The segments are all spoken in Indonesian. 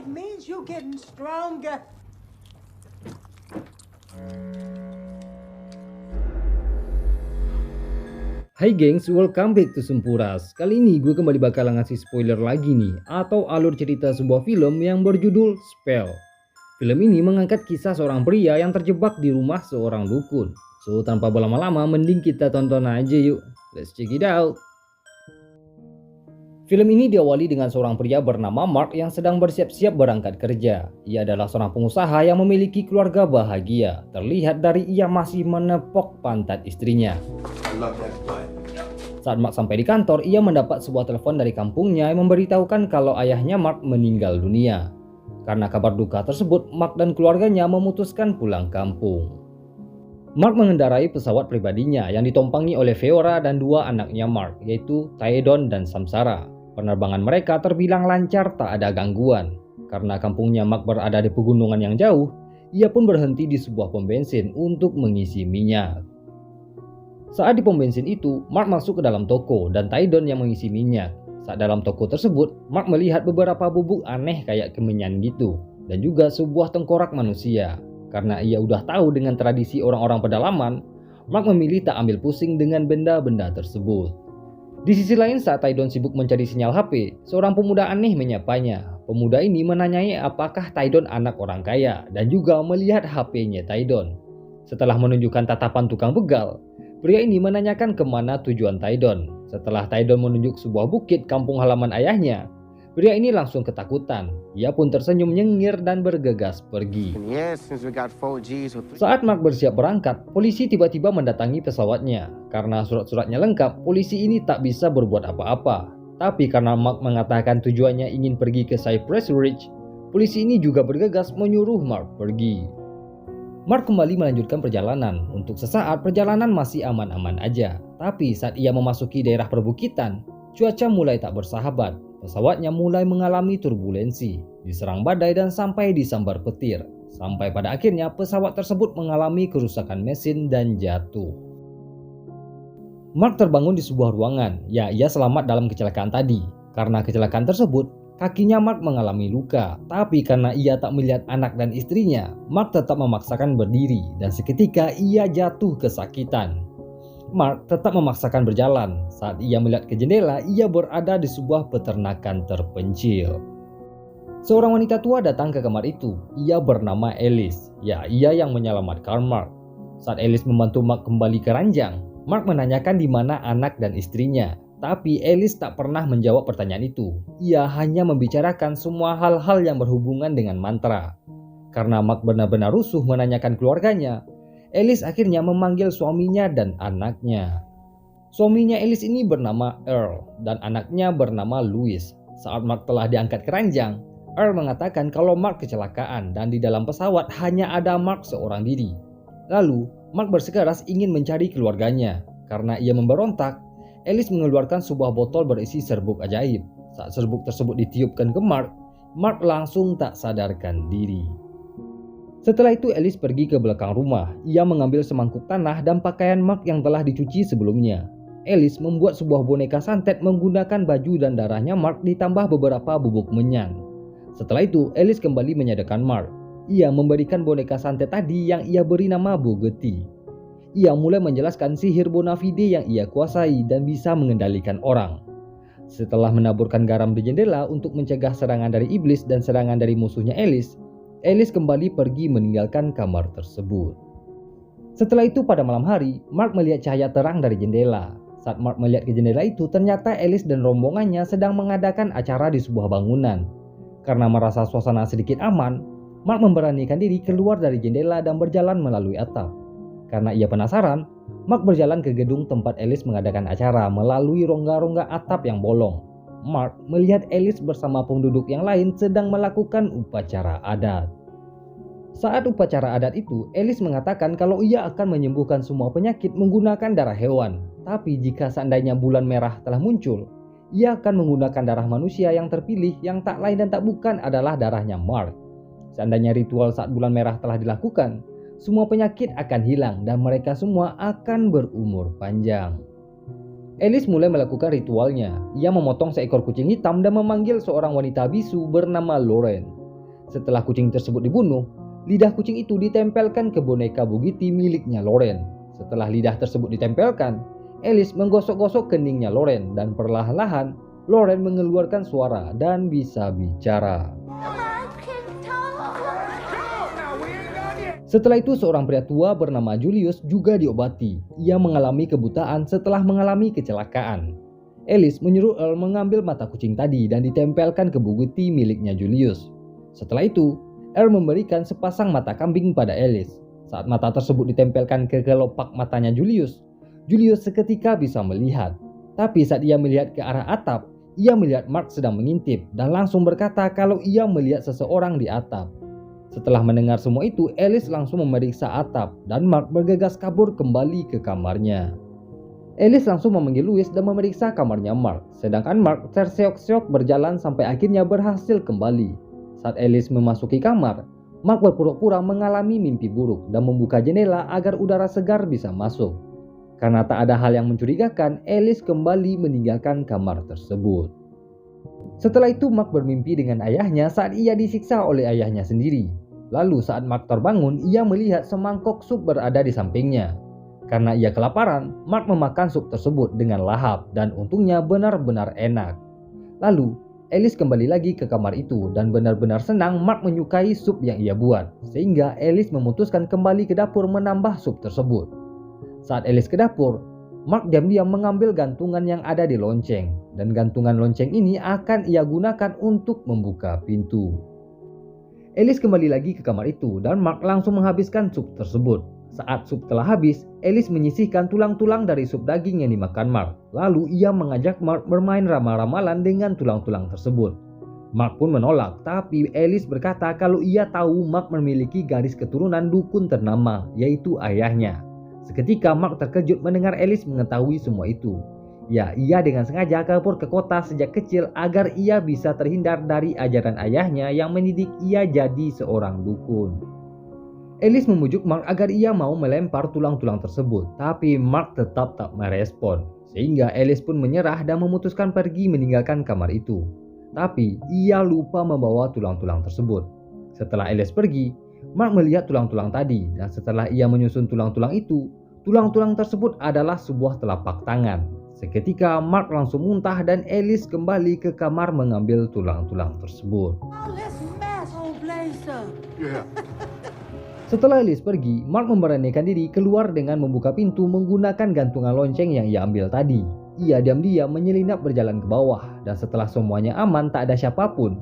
It means you're getting stronger. Hai gengs, welcome back to Sempuras. Kali ini gue kembali bakal ngasih spoiler lagi nih, atau alur cerita sebuah film yang berjudul Spell. Film ini mengangkat kisah seorang pria yang terjebak di rumah seorang dukun. So, tanpa berlama-lama, mending kita tonton aja yuk. Let's check it out. Film ini diawali dengan seorang pria bernama Mark yang sedang bersiap-siap berangkat kerja. Ia adalah seorang pengusaha yang memiliki keluarga bahagia. Terlihat dari ia masih menepok pantat istrinya. Saat Mark sampai di kantor, ia mendapat sebuah telepon dari kampungnya yang memberitahukan kalau ayahnya Mark meninggal dunia. Karena kabar duka tersebut, Mark dan keluarganya memutuskan pulang kampung. Mark mengendarai pesawat pribadinya yang ditompangi oleh Feora dan dua anaknya Mark, yaitu Taedon dan Samsara. Penerbangan mereka terbilang lancar, tak ada gangguan. Karena kampungnya Mark berada di pegunungan yang jauh, ia pun berhenti di sebuah pom bensin untuk mengisi minyak. Saat di pom bensin itu, Mark masuk ke dalam toko dan Taedon yang mengisi minyak. Saat dalam toko tersebut, Mark melihat beberapa bubuk aneh kayak kemenyan gitu, dan juga sebuah tengkorak manusia. Karena ia udah tahu dengan tradisi orang-orang pedalaman, Mark memilih tak ambil pusing dengan benda-benda tersebut. Di sisi lain, saat Taedon sibuk mencari sinyal HP, seorang pemuda aneh menyapanya. Pemuda ini menanyai apakah Taedon anak orang kaya dan juga melihat HP-nya Taedon. Setelah menunjukkan tatapan tukang begal, pria ini menanyakan kemana tujuan Taedon. Setelah Taedon menunjuk sebuah bukit kampung halaman ayahnya, pria ini langsung ketakutan. Ia pun tersenyum nyengir dan bergegas pergi. Saat Mark bersiap berangkat, polisi tiba-tiba mendatangi pesawatnya. Karena surat-suratnya lengkap, polisi ini tak bisa berbuat apa-apa. Tapi karena Mark mengatakan tujuannya ingin pergi ke Cypress Ridge, polisi ini juga bergegas menyuruh Mark pergi. Mark kembali melanjutkan perjalanan. Untuk sesaat perjalanan masih aman-aman aja. Tapi saat ia memasuki daerah perbukitan, cuaca mulai tak bersahabat. Pesawatnya mulai mengalami turbulensi, diserang badai dan sampai disambar petir. Sampai pada akhirnya pesawat tersebut mengalami kerusakan mesin dan jatuh. Mark terbangun di sebuah ruangan. Ya, ia selamat dalam kecelakaan tadi. Karena kecelakaan tersebut, kakinya Mark mengalami luka. Tapi karena ia tak melihat anak dan istrinya, Mark tetap memaksakan berdiri dan seketika ia jatuh kesakitan. Mark tetap memaksakan berjalan. Saat ia melihat ke jendela, ia berada di sebuah peternakan terpencil. Seorang wanita tua datang ke kamar itu. Ia bernama Alice. Ya, ia yang menyelamatkan Mark. Saat Alice membantu Mark kembali ke ranjang, Mark menanyakan di mana anak dan istrinya. Tapi Alice tak pernah menjawab pertanyaan itu. Ia hanya membicarakan semua hal-hal yang berhubungan dengan mantra. Karena Mark benar-benar rusuh menanyakan keluarganya, Alice akhirnya memanggil suaminya dan anaknya. Suaminya Alice ini bernama Earl dan anaknya bernama Louis. Saat Mark telah diangkat ke ranjang, Earl mengatakan kalau Mark kecelakaan dan di dalam pesawat hanya ada Mark seorang diri. Lalu, Mark bersikeras ingin mencari keluarganya. Karena ia memberontak, Alice mengeluarkan sebuah botol berisi serbuk ajaib. Saat serbuk tersebut ditiupkan ke Mark, Mark langsung tak sadarkan diri. Setelah itu Alice pergi ke belakang rumah. Ia mengambil semangkuk tanah dan pakaian Mark yang telah dicuci sebelumnya. Alice membuat sebuah boneka santet menggunakan baju dan darahnya Mark ditambah beberapa bubuk menyan. Setelah itu Alice kembali menyadarkan Mark. Ia memberikan boneka santet tadi yang ia beri nama Bogeti. Ia mulai menjelaskan sihir bona fide yang ia kuasai dan bisa mengendalikan orang. Setelah menaburkan garam di jendela untuk mencegah serangan dari iblis dan serangan dari musuhnya Alice kembali pergi meninggalkan kamar tersebut. Setelah itu pada malam hari, Mark melihat cahaya terang dari jendela. Saat Mark melihat ke jendela itu, ternyata Alice dan rombongannya sedang mengadakan acara di sebuah bangunan. Karena merasa suasana sedikit aman, Mark memberanikan diri keluar dari jendela dan berjalan melalui atap. Karena ia penasaran, Mark berjalan ke gedung tempat Alice mengadakan acara melalui rongga-rongga atap yang bolong. Mark melihat Alice bersama penduduk yang lain sedang melakukan upacara adat. Saat upacara adat itu, Alice mengatakan kalau ia akan menyembuhkan semua penyakit menggunakan darah hewan. Tapi jika seandainya bulan merah telah muncul, ia akan menggunakan darah manusia yang terpilih yang tak lain dan tak bukan adalah darahnya Mark. Seandainya ritual saat bulan merah telah dilakukan, semua penyakit akan hilang dan mereka semua akan berumur panjang. Alice mulai melakukan ritualnya. Ia memotong seekor kucing hitam dan memanggil seorang wanita bisu bernama Lauren. Setelah kucing tersebut dibunuh, lidah kucing itu ditempelkan ke boneka Bugatti miliknya Loren. Setelah lidah tersebut ditempelkan, Alice menggosok-gosok keningnya Loren dan perlahan-lahan Loren mengeluarkan suara dan bisa bicara. Setelah itu seorang pria tua bernama Julius juga diobati. Ia mengalami kebutaan setelah mengalami kecelakaan. Alice menyuruh Earl mengambil mata kucing tadi dan ditempelkan ke Bugatti miliknya Julius. Setelah itu, Earl memberikan sepasang mata kambing pada Alice. Saat mata tersebut ditempelkan ke kelopak matanya Julius, Julius seketika bisa melihat. Tapi saat ia melihat ke arah atap, ia melihat Mark sedang mengintip dan langsung berkata kalau ia melihat seseorang di atap. Setelah mendengar semua itu, Alice langsung memeriksa atap dan Mark bergegas kabur kembali ke kamarnya. Alice langsung memanggil Louis dan memeriksa kamarnya Mark, sedangkan Mark terseok-seok berjalan sampai akhirnya berhasil kembali. Saat Alice memasuki kamar, Mark berpura-pura mengalami mimpi buruk dan membuka jendela agar udara segar bisa masuk. Karena tak ada hal yang mencurigakan, Alice kembali meninggalkan kamar tersebut. Setelah itu Mark bermimpi dengan ayahnya saat ia disiksa oleh ayahnya sendiri. Lalu saat Mark terbangun, ia melihat semangkok sup berada di sampingnya. Karena ia kelaparan, Mark memakan sup tersebut dengan lahap dan untungnya benar-benar enak. Lalu Alice kembali lagi ke kamar itu dan benar-benar senang Mark menyukai sup yang ia buat. Sehingga Alice memutuskan kembali ke dapur menambah sup tersebut. Saat Alice ke dapur, Mark diam-diam mengambil gantungan yang ada di lonceng, dan gantungan lonceng ini akan ia gunakan untuk membuka pintu. Alice kembali lagi ke kamar itu dan Mark langsung menghabiskan sup tersebut. Saat sup telah habis, Alice menyisihkan tulang-tulang dari sup daging yang dimakan Mark. Lalu ia mengajak Mark bermain ramal-ramalan dengan tulang-tulang tersebut. Mark pun menolak, tapi Alice berkata kalau ia tahu Mark memiliki garis keturunan dukun ternama, yaitu ayahnya. Seketika Mark terkejut mendengar Alice mengetahui semua itu. Ya, ia dengan sengaja kabur ke kota sejak kecil agar ia bisa terhindar dari ajaran ayahnya yang mendidik ia jadi seorang dukun. Alice memujuk Mark agar ia mau melempar tulang-tulang tersebut, tapi Mark tetap tak merespon. Sehingga Alice pun menyerah dan memutuskan pergi meninggalkan kamar itu. Tapi ia lupa membawa tulang-tulang tersebut. Setelah Alice pergi, Mark melihat tulang-tulang tadi dan setelah ia menyusun tulang-tulang itu, tulang-tulang tersebut adalah sebuah telapak tangan. Seketika Mark langsung muntah dan Alice kembali ke kamar mengambil tulang-tulang tersebut. Setelah Alice pergi, Mark memberanikan diri keluar dengan membuka pintu menggunakan gantungan lonceng yang ia ambil tadi. Ia diam-diam menyelinap berjalan ke bawah dan setelah semuanya aman tak ada siapapun,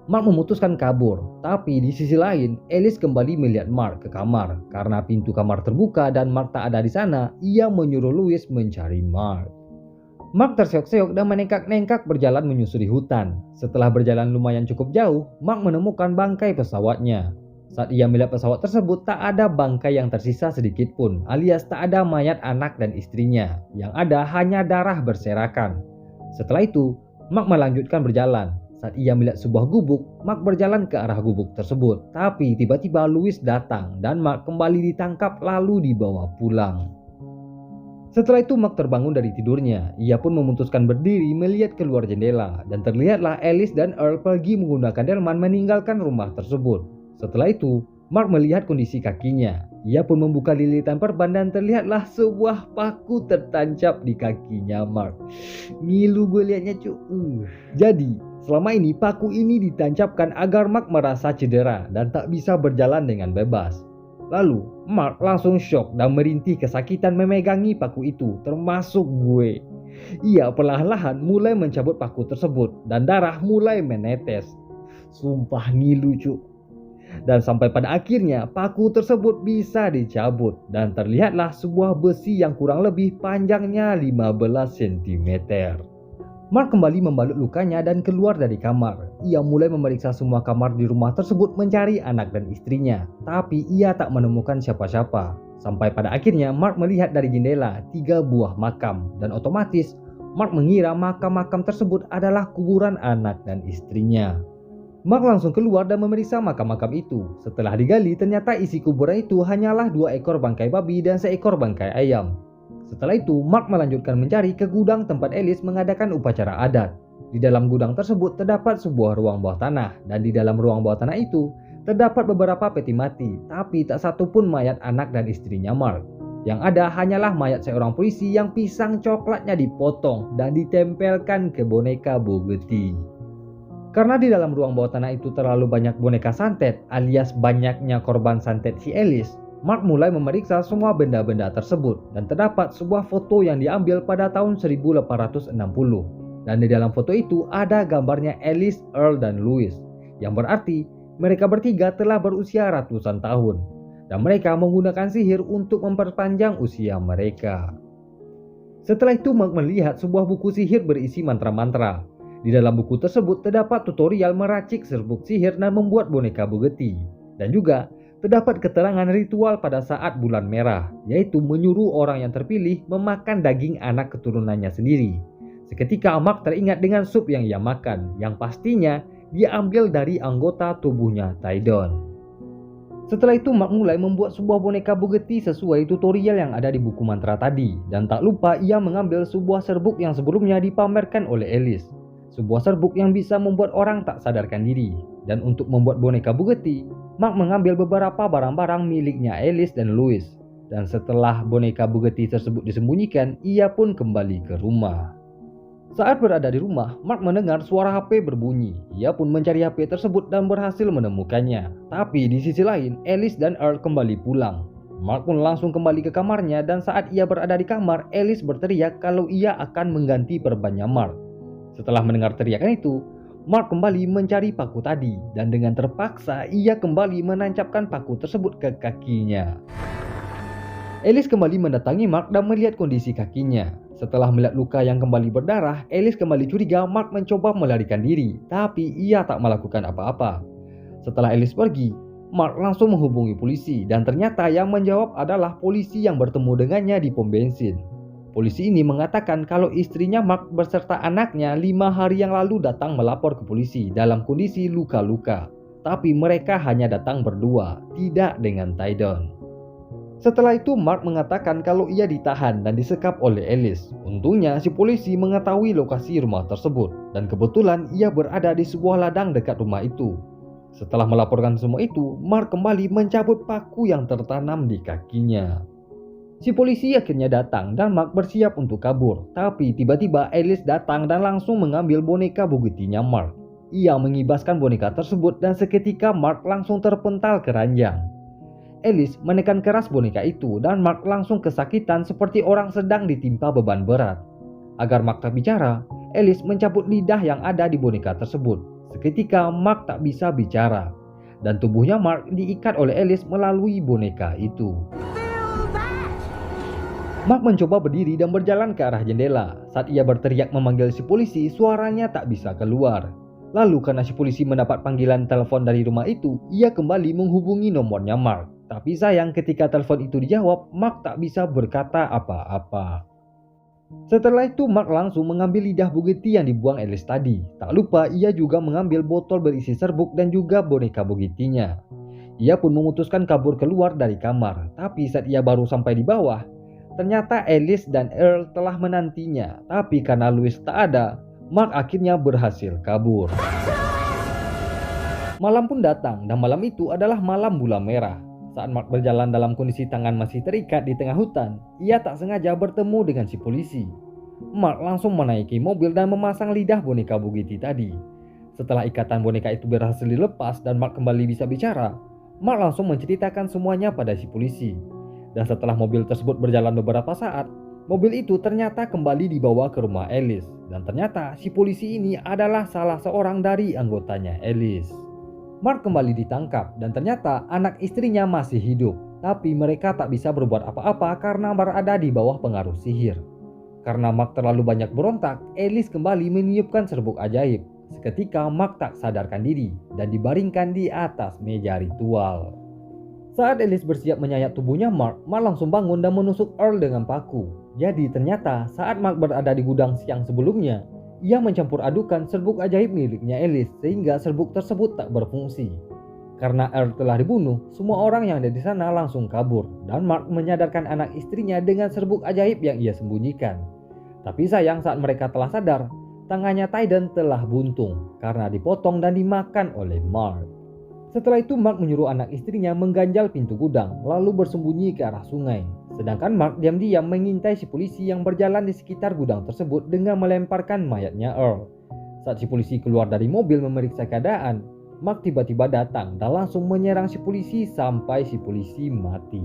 Mark memutuskan kabur, tapi di sisi lain, Alice kembali melihat Mark ke kamar. Karena pintu kamar terbuka dan Mark tak ada di sana, ia menyuruh Louis mencari Mark. Mark terseok-seok dan menengkak-nengkak berjalan menyusuri hutan. Setelah berjalan lumayan cukup jauh, Mark menemukan bangkai pesawatnya. Saat ia melihat pesawat tersebut, tak ada bangkai yang tersisa sedikit pun, alias tak ada mayat anak dan istrinya. Yang ada hanya darah berserakan. Setelah itu, Mark melanjutkan berjalan. Saat ia melihat sebuah gubuk, Mark berjalan ke arah gubuk tersebut. Tapi tiba-tiba Louis datang dan Mark kembali ditangkap lalu dibawa pulang. Setelah itu Mark terbangun dari tidurnya. Ia pun memutuskan berdiri melihat keluar jendela. Dan terlihatlah Alice dan Earl pergi menggunakan delman meninggalkan rumah tersebut. Setelah itu, Mark melihat kondisi kakinya. Ia pun membuka lilitan perban dan terlihatlah sebuah paku tertancap di kakinya Mark. Ngilu gue liatnya cu. Jadi, selama ini paku ini ditancapkan agar Mark merasa cedera dan tak bisa berjalan dengan bebas. Lalu, Mark langsung syok dan merintih kesakitan memegangi paku itu, termasuk gue. Ia perlahan-lahan mulai mencabut paku tersebut dan darah mulai menetes. Sumpah ngilu cu. Dan sampai pada akhirnya paku tersebut bisa dicabut dan terlihatlah sebuah besi yang kurang lebih panjangnya 15 cm. Mark kembali membalut lukanya dan keluar dari kamar. Ia mulai memeriksa semua kamar di rumah tersebut mencari anak dan istrinya. Tapi ia tak menemukan siapa-siapa. Sampai pada akhirnya Mark melihat dari jendela 3 buah makam. Dan otomatis Mark mengira makam-makam tersebut adalah kuburan anak dan istrinya. Mark langsung keluar dan memeriksa makam-makam itu. Setelah digali, ternyata isi kuburan itu hanyalah 2 ekor bangkai babi dan 1 ekor bangkai ayam. Setelah itu, Mark melanjutkan mencari ke gudang tempat Alice mengadakan upacara adat. Di dalam gudang tersebut terdapat sebuah ruang bawah tanah, dan di dalam ruang bawah tanah itu terdapat beberapa peti mati, tapi tak satu pun mayat anak dan istrinya Mark. Yang ada hanyalah mayat seorang polisi yang pisang coklatnya dipotong dan ditempelkan ke boneka Bugatti. Karena di dalam ruang bawah tanah itu terlalu banyak boneka santet alias banyaknya korban santet si Alice, Mark mulai memeriksa semua benda-benda tersebut dan terdapat sebuah foto yang diambil pada tahun 1860. Dan di dalam foto itu ada gambarnya Alice, Earl, dan Louis, yang berarti mereka bertiga telah berusia ratusan tahun dan mereka menggunakan sihir untuk memperpanjang usia mereka. Setelah itu Mark melihat sebuah buku sihir berisi mantra-mantra. Di dalam buku tersebut terdapat tutorial meracik serbuk sihir dan membuat boneka Bugatti. Dan juga terdapat keterangan ritual pada saat bulan merah, yaitu menyuruh orang yang terpilih memakan daging anak keturunannya sendiri. Seketika Mark teringat dengan sup yang ia makan, yang pastinya diambil dari anggota tubuhnya Tydon. Setelah itu Mark mulai membuat sebuah boneka Bugatti sesuai tutorial yang ada di buku mantra tadi. Dan tak lupa ia mengambil sebuah serbuk yang sebelumnya dipamerkan oleh Alice. Sebuah serbuk yang bisa membuat orang tak sadarkan diri. Dan untuk membuat boneka Bugatti, Mark mengambil beberapa barang-barang miliknya Alice dan Louis. Dan setelah boneka Bugatti tersebut disembunyikan, ia pun kembali ke rumah. Saat berada di rumah, Mark mendengar suara HP berbunyi. Ia pun mencari HP tersebut dan berhasil menemukannya. Tapi di sisi lain, Alice dan Earl kembali pulang. Mark pun langsung kembali ke kamarnya dan saat ia berada di kamar, Alice berteriak kalau ia akan mengganti perbannya Mark. Setelah mendengar teriakan itu, Mark kembali mencari paku tadi dan dengan terpaksa ia kembali menancapkan paku tersebut ke kakinya. Alice kembali mendatangi Mark dan melihat kondisi kakinya. Setelah melihat luka yang kembali berdarah, Alice kembali curiga Mark mencoba melarikan diri, tapi ia tak melakukan apa-apa. Setelah Alice pergi, Mark langsung menghubungi polisi dan ternyata yang menjawab adalah polisi yang bertemu dengannya di pom bensin. Polisi ini mengatakan kalau istrinya Mark beserta anaknya 5 hari yang lalu datang melapor ke polisi dalam kondisi luka-luka. Tapi mereka hanya datang berdua, tidak dengan Tydon. Setelah itu Mark mengatakan kalau ia ditahan dan disekap oleh Alice. Untungnya si polisi mengetahui lokasi rumah tersebut dan kebetulan ia berada di sebuah ladang dekat rumah itu. Setelah melaporkan semua itu, Mark kembali mencabut paku yang tertanam di kakinya. Si polisi akhirnya datang dan Mark bersiap untuk kabur. Tapi tiba-tiba Alice datang dan langsung mengambil boneka Bugatti-nya Mark. Ia mengibaskan boneka tersebut dan seketika Mark langsung terpental ke ranjang. Alice menekan keras boneka itu dan Mark langsung kesakitan seperti orang sedang ditimpa beban berat. Agar Mark tak bicara, Alice mencabut lidah yang ada di boneka tersebut. Seketika Mark tak bisa bicara dan tubuhnya Mark diikat oleh Alice melalui boneka itu. Mark mencoba berdiri dan berjalan ke arah jendela. Saat ia berteriak memanggil si polisi, suaranya tak bisa keluar. Lalu karena si polisi mendapat panggilan telepon dari rumah itu, ia kembali menghubungi nomornya Mark. Tapi sayang ketika telepon itu dijawab, Mark tak bisa berkata apa-apa. Setelah itu Mark langsung mengambil lidah Bugatti yang dibuang Alice tadi. Tak lupa ia juga mengambil botol berisi serbuk dan juga boneka Bugatti-nya. Ia pun memutuskan kabur keluar dari kamar. Tapi saat ia baru sampai di bawah, ternyata Alice dan Earl telah menantinya. Tapi karena Louis tak ada, Mark akhirnya berhasil kabur. Malam pun datang dan malam itu adalah malam bulan merah. Saat Mark berjalan dalam kondisi tangan masih terikat di tengah hutan, ia tak sengaja bertemu dengan si polisi. Mark langsung menaiki mobil dan memasang lidah boneka Bugatti tadi. Setelah ikatan boneka itu berhasil dilepas dan Mark kembali bisa bicara, Mark langsung menceritakan semuanya pada si polisi. Dan setelah mobil tersebut berjalan beberapa saat, mobil itu ternyata kembali dibawa ke rumah Alice. Dan ternyata si polisi ini adalah salah seorang dari anggotanya Alice. Mark kembali ditangkap dan ternyata anak istrinya masih hidup. Tapi mereka tak bisa berbuat apa-apa karena berada di bawah pengaruh sihir. Karena Mark terlalu banyak berontak, Alice kembali meniupkan serbuk ajaib. Seketika Mark tak sadarkan diri dan dibaringkan di atas meja ritual. Saat Alice bersiap menyayat tubuhnya Mark langsung bangun dan menusuk Earl dengan paku. Jadi ternyata saat Mark berada di gudang siang sebelumnya, ia mencampur adukan serbuk ajaib miliknya Alice sehingga serbuk tersebut tak berfungsi. Karena Earl telah dibunuh, semua orang yang ada di sana langsung kabur dan Mark menyadarkan anak istrinya dengan serbuk ajaib yang ia sembunyikan. Tapi sayang saat mereka telah sadar, Tangannya Tyden telah buntung karena dipotong dan dimakan oleh Mark. Setelah itu Mark menyuruh anak istrinya mengganjal pintu gudang lalu bersembunyi ke arah sungai. Sedangkan Mark diam-diam mengintai si polisi yang berjalan di sekitar gudang tersebut dengan melemparkan mayatnya Earl. Saat si polisi keluar dari mobil memeriksa keadaan, Mark tiba-tiba datang dan langsung menyerang si polisi sampai si polisi mati.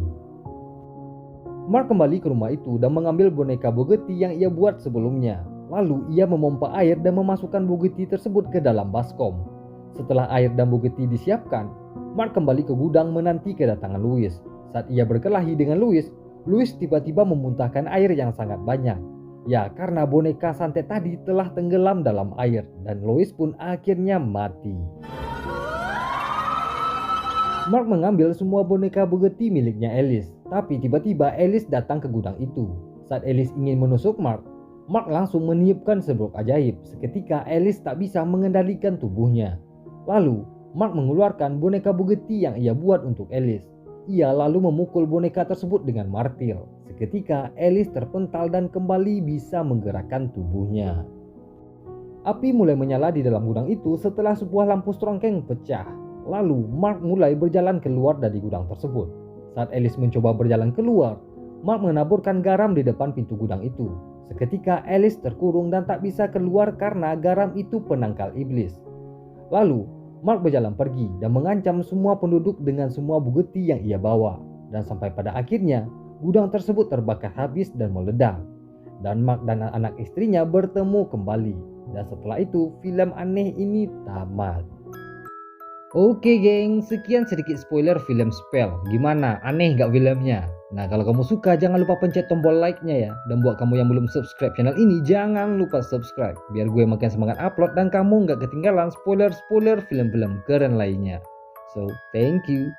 Mark kembali ke rumah itu dan mengambil boneka Bugatti yang ia buat sebelumnya. Lalu ia memompa air dan memasukkan Bugatti tersebut ke dalam baskom. Setelah air dan Bugatti disiapkan, Mark kembali ke gudang menanti kedatangan Louis. Saat ia berkelahi dengan Louis tiba-tiba memuntahkan air yang sangat banyak. Ya, karena boneka santet tadi telah tenggelam dalam air dan Louis pun akhirnya mati. Mark mengambil semua boneka Bugatti miliknya Alice, tapi tiba-tiba Alice datang ke gudang itu. Saat Alice ingin menusuk Mark langsung meniupkan sebrok ajaib. Seketika Alice tak bisa mengendalikan tubuhnya. Lalu Mark mengeluarkan boneka Bugatti yang ia buat untuk Alice. Ia lalu memukul boneka tersebut dengan martil. Seketika Alice terpental dan kembali bisa menggerakkan tubuhnya. Api mulai menyala di dalam gudang itu setelah sebuah lampu strongkeng pecah. Lalu Mark mulai berjalan keluar dari gudang tersebut. Saat Alice mencoba berjalan keluar, Mark menaburkan garam di depan pintu gudang itu. Seketika Alice terkurung dan tak bisa keluar karena garam itu penangkal iblis. Lalu Mark berjalan pergi dan mengancam semua penduduk dengan semua Bugatti yang ia bawa. Dan sampai pada akhirnya gudang tersebut terbakar habis dan meledak. Dan Mark dan anak istrinya bertemu kembali. Dan setelah itu film aneh ini tamat. Oke geng, sekian sedikit spoiler film Spell. Gimana? Aneh gak filmnya? Nah, kalau kamu suka jangan lupa pencet tombol like-nya ya. Dan buat kamu yang belum subscribe channel ini, jangan lupa subscribe. Biar gue makin semangat upload dan kamu gak ketinggalan spoiler-spoiler film-film keren lainnya. So, thank you.